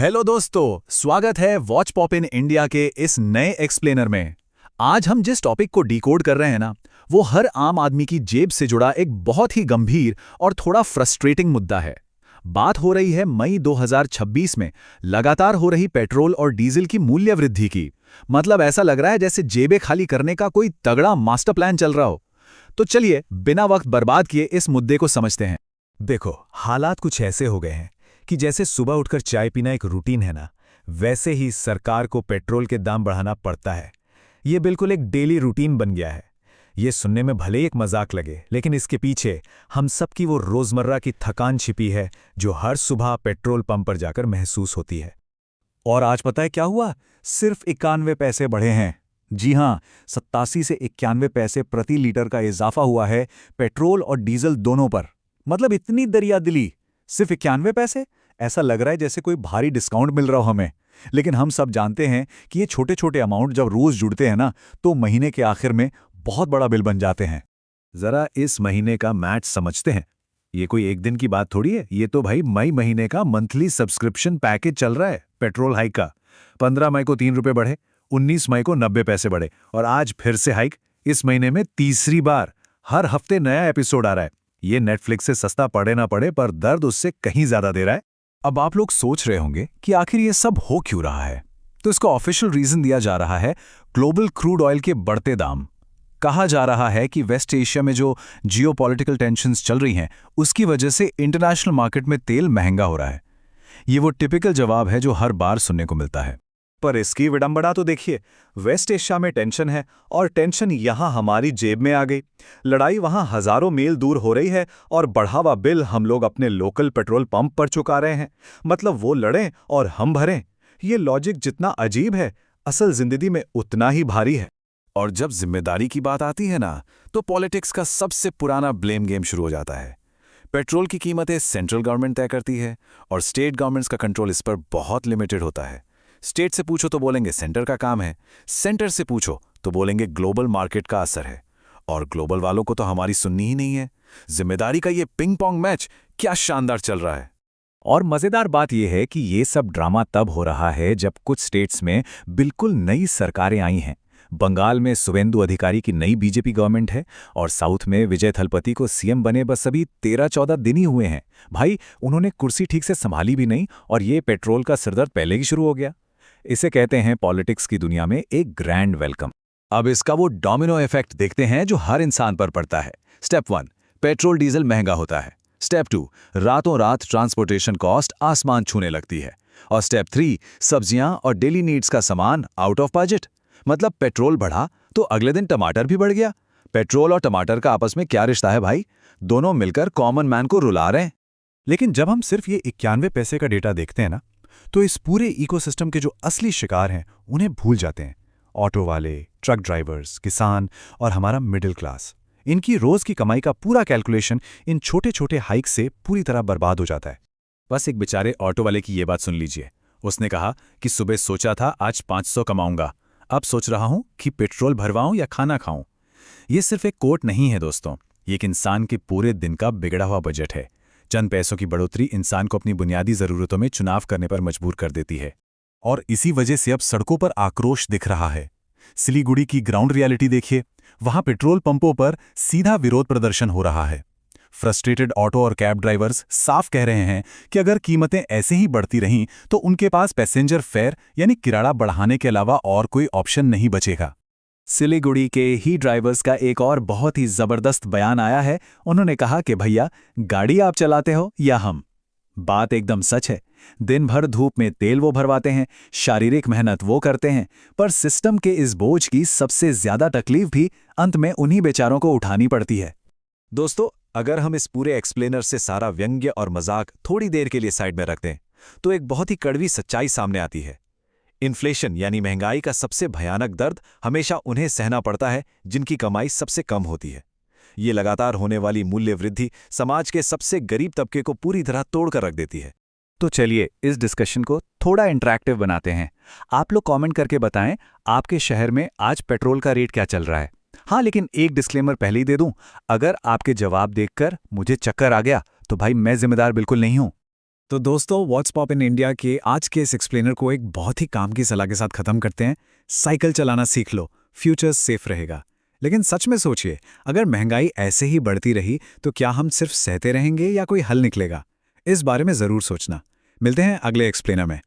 Hello दोस्तों, स्वागत है वॉच पॉप इन इंडिया के इस नए एक्सप्लेनर में। आज हम जिस टॉपिक को डिकोड कर रहे हैं ना, वो हर आम आदमी की जेब से जुड़ा एक बहुत ही गंभीर और थोड़ा फ्रस्ट्रेटिंग मुद्दा है। बात हो रही है मई 2026 में लगातार हो रही पेट्रोल और डीजल की मूल्य वृद्धि की। मतलब ऐसा लग रहा है जैसे जेबें खाली करने का कोई तगड़ा मास्टर प्लान चल रहा हो। तो चलिए बिना वक्त बर्बाद किए इस मुद्दे को समझते हैं। देखो, हालात कुछ ऐसे हो गए हैं कि जैसे सुबह उठकर चाय पीना एक रूटीन है ना, वैसे ही सरकार को पेट्रोल के दाम बढ़ाना पड़ता है। ये बिल्कुल एक डेली रूटीन बन गया है। ये सुनने में भले ही एक मजाक लगे, लेकिन इसके पीछे हम सबकी वो रोजमर्रा की थकान छिपी है जो हर सुबह पेट्रोल पंप पर जाकर महसूस होती है। और आज पता है क्या हुआ? सिर्फ 91 पैसे बढ़े हैं। जी हां, 87 से 91 पैसे प्रति लीटर का इजाफा हुआ है पेट्रोल और डीजल दोनों पर। मतलब इतनी दरियादिली, सिर्फ 91 पैसे। ऐसा लग रहा है जैसे कोई भारी डिस्काउंट मिल रहा हो हमें। लेकिन हम सब जानते हैं कि ये छोटे छोटे अमाउंट जब रोज जुड़ते हैं ना, तो महीने के आखिर में बहुत बड़ा बिल बन जाते हैं। जरा इस महीने का मैच समझते हैं। ये कोई एक दिन की बात थोड़ी है, ये तो भाई मई महीने का मंथली सब्सक्रिप्शन पैकेज चल रहा है पेट्रोल हाइक का। 15 मई को 3 रुपए बढ़े, 19 मई को 90 पैसे बढ़े और आज फिर से हाइक। इस महीने में तीसरी बार। हर हफ्ते नया एपिसोड आ रहा है। ये नेटफ्लिक्स से सस्ता पड़े ना पड़े, पर दर्द उससे कहीं ज्यादा दे रहा है। अब आप लोग सोच रहे होंगे कि आखिर ये सब हो क्यों रहा है। तो इसका ऑफिशियल रीजन दिया जा रहा है ग्लोबल क्रूड ऑयल के बढ़ते दाम। कहा जा रहा है कि वेस्ट एशिया में जो जियोपॉलिटिकल टेंशन्स चल रही हैं, उसकी वजह से इंटरनेशनल मार्केट में तेल महंगा हो रहा है। ये वो टिपिकल जवाब है जो हर बार सुनने को मिलता है। पर इसकी विडंबना तो देखिए, वेस्ट एशिया में टेंशन है और टेंशन यहां हमारी जेब में आ गई। लड़ाई वहां हजारों मील दूर हो रही है और बढ़ा हुआ बिल हम लोग अपने लोकल पेट्रोल पंप पर चुका रहे हैं। मतलब वो लड़ें और हम भरें। ये लॉजिक जितना अजीब है, असल जिंदगी में उतना ही भारी है। और जब जिम्मेदारी की बात आती है ना, तो पॉलिटिक्स का सबसे पुराना ब्लेम गेम शुरू हो जाता है। पेट्रोल की कीमतें सेंट्रल गवर्नमेंट तय करती है और स्टेट गवर्नमेंट्स का कंट्रोल इस पर बहुत लिमिटेड होता है। स्टेट से पूछो तो बोलेंगे सेंटर का काम है, सेंटर से पूछो तो बोलेंगे ग्लोबल मार्केट का असर है। और ग्लोबल वालों को तो हमारी सुननी ही नहीं है। जिम्मेदारी का ये पिंग पोंग मैच क्या शानदार चल रहा है। और मजेदार बात यह है कि ये सब ड्रामा तब हो रहा है जब कुछ स्टेट्स में बिल्कुल नई सरकारें आई हैं। बंगाल में शुवेंदु अधिकारी की नई बीजेपी गवर्नमेंट है और साउथ में विजय थलपति को सीएम बने बस अभी 13-14 दिन ही हुए हैं। भाई, उन्होंने कुर्सी ठीक से संभाली भी नहीं और ये पेट्रोल का सिरदर्द पहले ही शुरू हो गया। इसे कहते हैं पॉलिटिक्स की दुनिया में एक ग्रैंड वेलकम। अब इसका वो डोमिनो इफेक्ट देखते हैं जो हर इंसान पर पड़ता है। स्टेप 1, पेट्रोल डीजल महंगा होता है। स्टेप 2, रातों रात ट्रांसपोर्टेशन कॉस्ट आसमान छूने लगती है। और स्टेप 3, सब्जियां और डेली नीड्स का सामान आउट ऑफ बजट। मतलब पेट्रोल बढ़ा तो अगले दिन टमाटर भी बढ़ गया। पेट्रोल और टमाटर का आपस में क्या रिश्ता है भाई? दोनों मिलकर कॉमन मैन को रुला रहे हैं। लेकिन जब हम सिर्फ ये 91 पैसे का डेटा देखते हैं ना, तो इस पूरे इकोसिस्टम के जो असली शिकार हैं उन्हें भूल जाते हैं। ऑटो वाले, ट्रक ड्राइवर्स, किसान और हमारा मिडिल क्लास। इनकी रोज की कमाई का पूरा कैलकुलेशन इन छोटे छोटे हाइक से पूरी तरह बर्बाद हो जाता है। बस एक बेचारे ऑटो वाले की ये बात सुन लीजिए। उसने कहा कि सुबह सोचा था आज 500 कमाऊंगा, अब सोच रहा हूं कि पेट्रोल भरवाऊं या खाना खाऊं। ये सिर्फ एक कोट नहीं है दोस्तों, ये एक इंसान के पूरे दिन का बिगड़ा हुआ बजट है। चंद पैसों की बढ़ोतरी इंसान को अपनी बुनियादी जरूरतों में चुनाव करने पर मजबूर कर देती है। और इसी वजह से अब सड़कों पर आक्रोश दिख रहा है। सिलीगुड़ी की ग्राउंड रियलिटी देखिए, वहां पेट्रोल पंपों पर सीधा विरोध प्रदर्शन हो रहा है। फ्रस्ट्रेटेड ऑटो और कैब ड्राइवर्स साफ कह रहे हैं कि अगर कीमतें ऐसे ही बढ़ती रहीं तो उनके पास पैसेंजर फेयर यानी किराया बढ़ाने के अलावा और कोई ऑप्शन नहीं बचेगा। सिलीगुड़ी के ही ड्राइवर्स का एक और बहुत ही जबरदस्त बयान आया है। उन्होंने कहा कि भैया, गाड़ी आप चलाते हो या हम? बात एकदम सच है। दिन भर धूप में तेल वो भरवाते हैं, शारीरिक मेहनत वो करते हैं, पर सिस्टम के इस बोझ की सबसे ज्यादा तकलीफ भी अंत में उन्हीं बेचारों को उठानी पड़ती है। दोस्तों, अगर हम इस पूरे एक्सप्लेनर से सारा व्यंग्य और मजाक थोड़ी देर के लिए साइड में रख दें, तो एक बहुत ही कड़वी सच्चाई सामने आती है। इन्फ्लेशन यानी महंगाई का सबसे भयानक दर्द हमेशा उन्हें सहना पड़ता है जिनकी कमाई सबसे कम होती है। ये लगातार होने वाली मूल्य वृद्धि समाज के सबसे गरीब तबके को पूरी तरह तोड़कर रख देती है। तो चलिए इस डिस्कशन को थोड़ा इंटरैक्टिव बनाते हैं। आप लोग कमेंट करके बताएं आपके शहर में आज पेट्रोल का रेट क्या चल रहा है। हाँ, लेकिन एक डिस्क्लेमर पहले ही दे दूं, अगर आपके जवाब देखकर मुझे चक्कर आ गया तो भाई मैं जिम्मेदार बिल्कुल नहीं हूं। तो दोस्तों, व्हाट्स पॉप इन इंडिया के आज के इस एक्सप्लेनर को एक बहुत ही काम की सलाह के साथ खत्म करते हैं। साइकिल चलाना सीख लो, फ्यूचर सेफ रहेगा। लेकिन सच में सोचिए, अगर महंगाई ऐसे ही बढ़ती रही तो क्या हम सिर्फ सहते रहेंगे या कोई हल निकलेगा? इस बारे में जरूर सोचना। मिलते हैं अगले एक्सप्लेनर में।